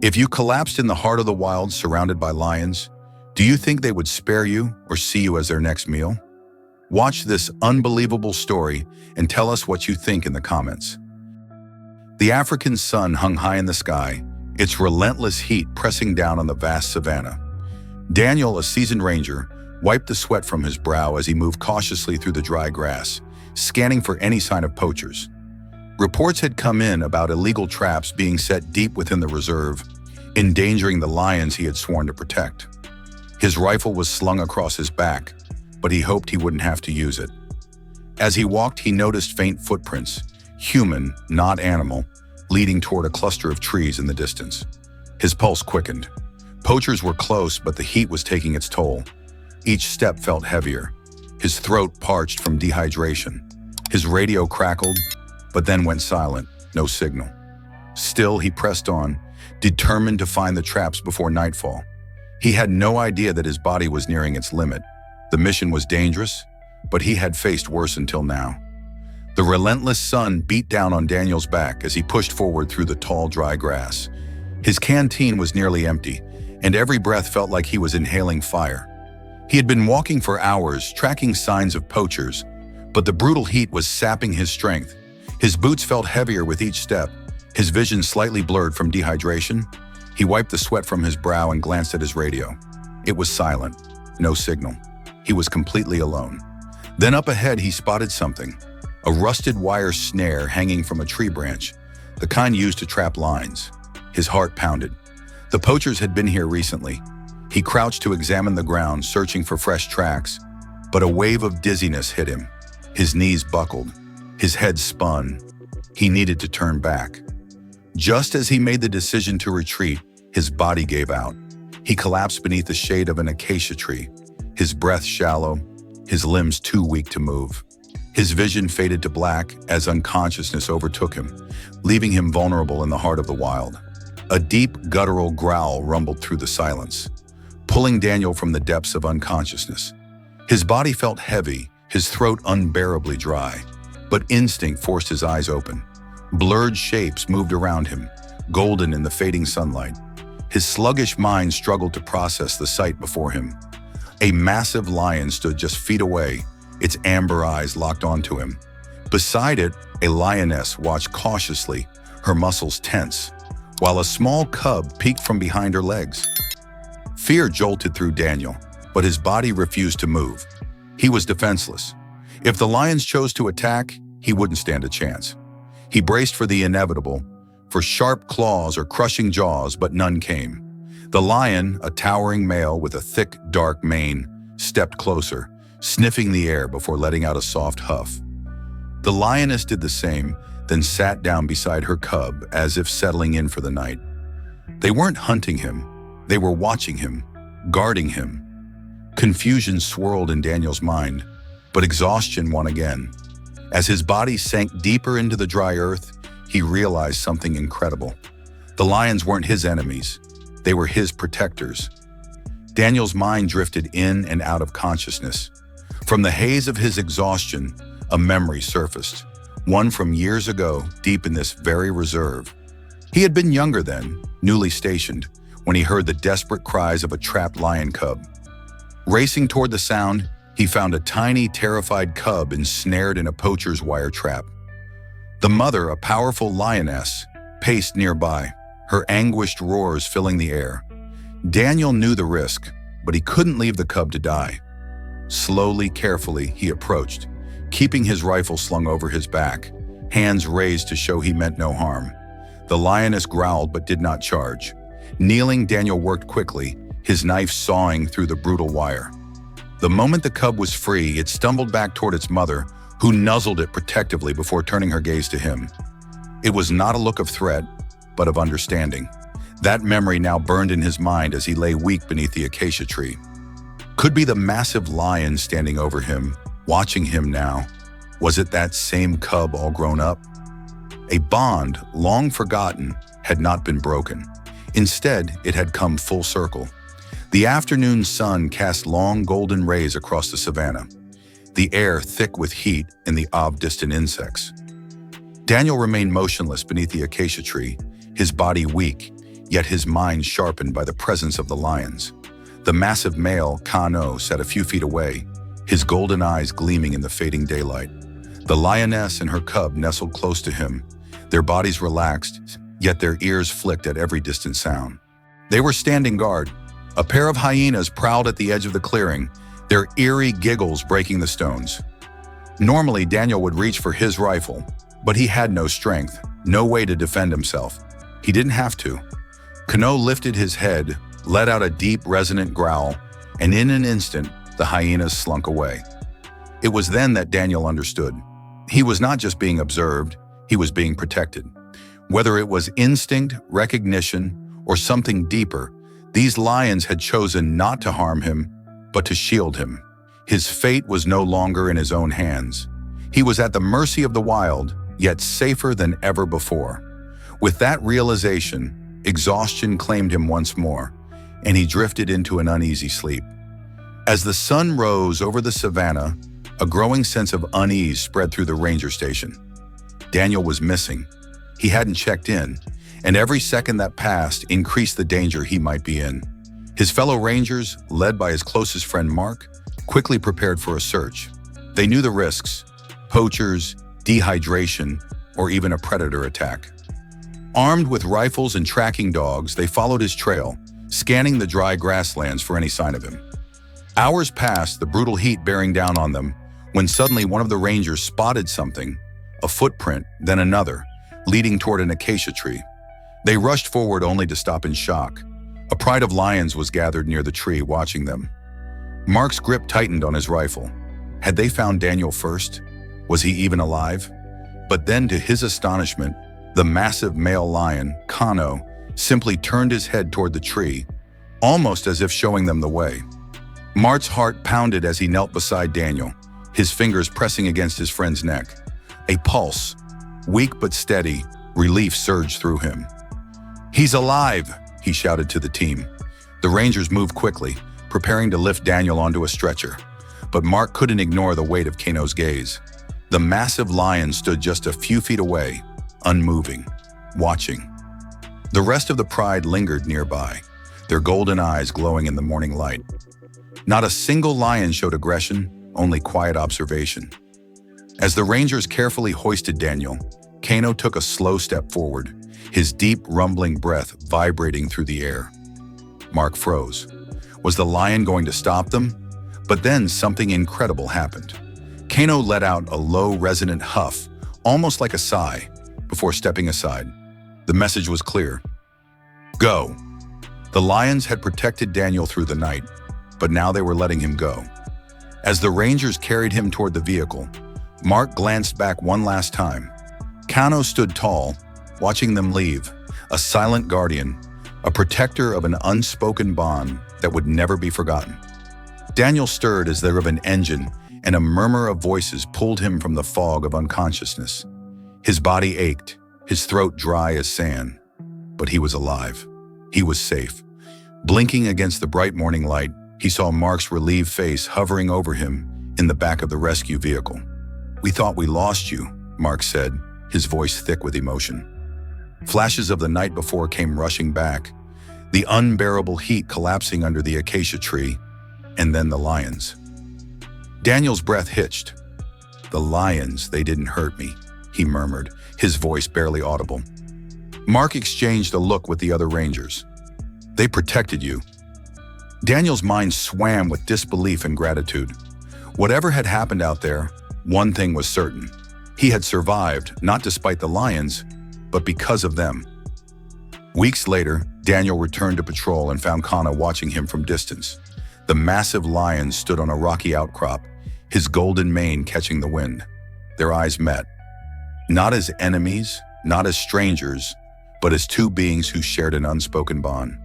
If you collapsed in the heart of the wild surrounded by lions, do you think they would spare you or see you as their next meal? Watch this unbelievable story and tell us what you think in the comments. The African sun hung high in the sky, its relentless heat pressing down on the vast savanna. Daniel, a seasoned ranger, wiped the sweat from his brow as he moved cautiously through the dry grass, scanning for any sign of poachers. Reports had come in about illegal traps being set deep within the reserve, endangering the lions he had sworn to protect. His rifle was slung across his back, but he hoped he wouldn't have to use it. As he walked, he noticed faint footprints, human, not animal, leading toward a cluster of trees in the distance. His pulse quickened. Poachers were close, but the heat was taking its toll. Each step felt heavier. His throat parched from dehydration. His radio crackled, but then went silent, no signal. Still, he pressed on, determined to find the traps before nightfall. He had no idea that his body was nearing its limit. The mission was dangerous, but he had faced worse until now. The relentless sun beat down on Daniel's back as he pushed forward through the tall, dry grass. His canteen was nearly empty, and every breath felt like he was inhaling fire. He had been walking for hours, tracking signs of poachers, but the brutal heat was sapping his strength. His boots felt heavier with each step, his vision slightly blurred from dehydration. He wiped the sweat from his brow and glanced at his radio. It was silent, no signal. He was completely alone. Then up ahead, he spotted something, a rusted wire snare hanging from a tree branch, the kind used to trap lions. His heart pounded. The poachers had been here recently. He crouched to examine the ground, searching for fresh tracks, but a wave of dizziness hit him. His knees buckled. His head spun. He needed to turn back. Just as he made the decision to retreat, his body gave out. He collapsed beneath the shade of an acacia tree, his breath shallow, his limbs too weak to move. His vision faded to black as unconsciousness overtook him, leaving him vulnerable in the heart of the wild. A deep, guttural growl rumbled through the silence, pulling Daniel from the depths of unconsciousness. His body felt heavy, his throat unbearably dry, but instinct forced his eyes open. Blurred shapes moved around him, golden in the fading sunlight. His sluggish mind struggled to process the sight before him. A massive lion stood just feet away, its amber eyes locked onto him. Beside it, a lioness watched cautiously, her muscles tense, while a small cub peeked from behind her legs. Fear jolted through Daniel, but his body refused to move. He was defenseless. If the lions chose to attack, he wouldn't stand a chance. He braced for the inevitable, for sharp claws or crushing jaws, but none came. The lion, a towering male with a thick, dark mane, stepped closer, sniffing the air before letting out a soft huff. The lioness did the same, then sat down beside her cub as if settling in for the night. They weren't hunting him. They were watching him, guarding him. Confusion swirled in Daniel's mind, but exhaustion won again. As his body sank deeper into the dry earth, he realized something incredible. The lions weren't his enemies. They were his protectors. Daniel's mind drifted in and out of consciousness. From the haze of his exhaustion, a memory surfaced, one from years ago, deep in this very reserve. He had been younger then, newly stationed, when he heard the desperate cries of a trapped lion cub. Racing toward the sound, he found a tiny, terrified cub ensnared in a poacher's wire trap. The mother, a powerful lioness, paced nearby, her anguished roars filling the air. Daniel knew the risk, but he couldn't leave the cub to die. Slowly, carefully, he approached, keeping his rifle slung over his back, hands raised to show he meant no harm. The lioness growled but did not charge. Kneeling, Daniel worked quickly, his knife sawing through the brutal wire. The moment the cub was free, it stumbled back toward its mother, who nuzzled it protectively before turning her gaze to him. It was not a look of threat, but of understanding. That memory now burned in his mind as he lay weak beneath the acacia tree. Could be the massive lion standing over him, watching him now. Was it that same cub all grown up? A bond, long forgotten, had not been broken. Instead, it had come full circle. The afternoon sun cast long golden rays across the savanna, the air thick with heat and the awe of distant insects. Daniel remained motionless beneath the acacia tree, his body weak, yet his mind sharpened by the presence of the lions. The massive male, Kano, sat a few feet away, his golden eyes gleaming in the fading daylight. The lioness and her cub nestled close to him, their bodies relaxed, yet their ears flicked at every distant sound. They were standing guard. A pair of hyenas prowled at the edge of the clearing, their eerie giggles breaking the stones. Normally, Daniel would reach for his rifle, but he had no strength, no way to defend himself. He didn't have to. Kano lifted his head, let out a deep, resonant growl, and in an instant, the hyenas slunk away. It was then that Daniel understood. He was not just being observed, he was being protected. Whether it was instinct, recognition, or something deeper, these lions had chosen not to harm him, but to shield him. His fate was no longer in his own hands. He was at the mercy of the wild, yet safer than ever before. With that realization, exhaustion claimed him once more, and he drifted into an uneasy sleep. As the sun rose over the savannah, a growing sense of unease spread through the ranger station. Daniel was missing. He hadn't checked in, and every second that passed increased the danger he might be in. His fellow rangers, led by his closest friend Mark, quickly prepared for a search. They knew the risks: poachers, dehydration, or even a predator attack. Armed with rifles and tracking dogs, they followed his trail, scanning the dry grasslands for any sign of him. Hours passed, the brutal heat bearing down on them, when suddenly one of the rangers spotted something, a footprint, then another, leading toward an acacia tree. They rushed forward only to stop in shock. A pride of lions was gathered near the tree, watching them. Mark's grip tightened on his rifle. Had they found Daniel first? Was he even alive? But then, to his astonishment, the massive male lion, Kano, simply turned his head toward the tree, almost as if showing them the way. Mark's heart pounded as he knelt beside Daniel, his fingers pressing against his friend's neck. A pulse, weak but steady, relief surged through him. "He's alive!" he shouted to the team. The rangers moved quickly, preparing to lift Daniel onto a stretcher. But Mark couldn't ignore the weight of Kano's gaze. The massive lion stood just a few feet away, unmoving, watching. The rest of the pride lingered nearby, their golden eyes glowing in the morning light. Not a single lion showed aggression, only quiet observation. As the rangers carefully hoisted Daniel, Kano took a slow step forward, his deep, rumbling breath vibrating through the air. Mark froze. Was the lion going to stop them? But then something incredible happened. Kano let out a low, resonant huff, almost like a sigh, before stepping aside. The message was clear. Go. The lions had protected Daniel through the night, but now they were letting him go. As the rangers carried him toward the vehicle, Mark glanced back one last time. Kano stood tall, watching them leave, a silent guardian, a protector of an unspoken bond that would never be forgotten. Daniel stirred as there of an engine, and a murmur of voices pulled him from the fog of unconsciousness. His body ached, his throat dry as sand, but he was alive. He was safe. Blinking against the bright morning light, he saw Mark's relieved face hovering over him in the back of the rescue vehicle. "We thought we lost you," Mark said, his voice thick with emotion. Flashes of the night before came rushing back, the unbearable heat collapsing under the acacia tree, and then the lions. Daniel's breath hitched. "The lions, they didn't hurt me," he murmured, his voice barely audible. Mark exchanged a look with the other rangers. "They protected you." Daniel's mind swam with disbelief and gratitude. Whatever had happened out there, one thing was certain. He had survived, not despite the lions, but because of them. Weeks later, Daniel returned to patrol and found Kana watching him from distance. The massive lion stood on a rocky outcrop, his golden mane catching the wind. Their eyes met. Not as enemies, not as strangers, but as two beings who shared an unspoken bond.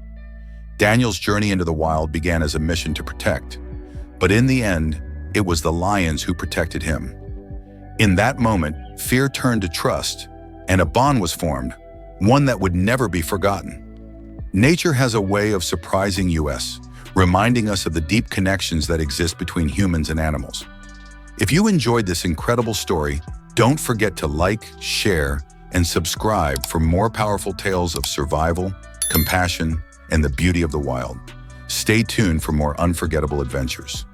Daniel's journey into the wild began as a mission to protect, but in the end, it was the lions who protected him. In that moment, fear turned to trust, and a bond was formed, one that would never be forgotten. Nature has a way of surprising us, reminding us of the deep connections that exist between humans and animals. If you enjoyed this incredible story, don't forget to like, share, and subscribe for more powerful tales of survival, compassion, and the beauty of the wild. Stay tuned for more unforgettable adventures.